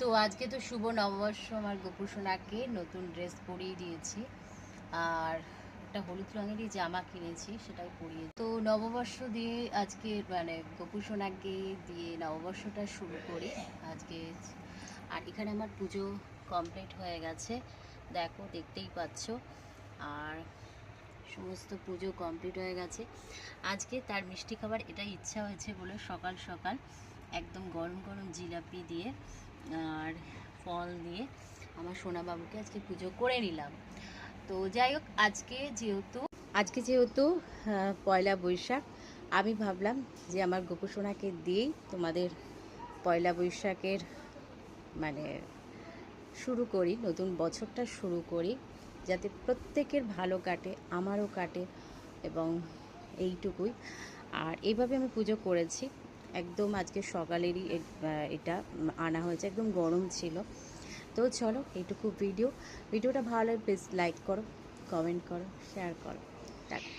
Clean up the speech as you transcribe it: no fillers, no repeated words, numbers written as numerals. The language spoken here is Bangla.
তো আজকে তো শুভ নববর্ষ, আমার গোপু সোনাকে নতুন ড্রেস পরিয়ে দিয়েছি আর একটা হলুদ রঙেরই জামা কিনেছি, সেটাই পরিয়ে। তো নববর্ষ দিয়ে আজকে মানে গোপু সোনাকে দিয়ে নববর্ষটা শুরু করি আজকে। আর এখানে আমার পুজো কমপ্লিট হয়ে গেছে, দেখো দেখতেই পাচ্ছ। আর সমস্ত পুজো কমপ্লিট হয়ে গেছে। আজকে তার মিষ্টি খাবার এটাই ইচ্ছা হয়েছে বলে সকাল সকাল একদম গরম গরম জিলাপি দিয়ে আর ফল দিয়ে আমার সোনাবাবুকে আজকে পুজো করে নিলাম। তো যাই হোক, আজকে যেহেতু পয়লা বৈশাখ, আমি ভাবলাম যে আমার গোপু সোনাকে দিয়েই তোমাদের পয়লা বৈশাখের মানে শুরু করি, নতুন বছরটা শুরু করি, যাতে প্রত্যেকের ভালো কাটে, আমারও কাটে, এবং এইটুকুই। আর এইভাবে আমি পুজো করেছি। একদম আজকে সকালেরই এটা আনা হয়েছে, একদম গরম ছিল। তো চলো, এইটুকু ভিডিওটা ভালো লাগে প্লিজ লাইক করো, কমেন্ট করো, শেয়ার করো। টাটা।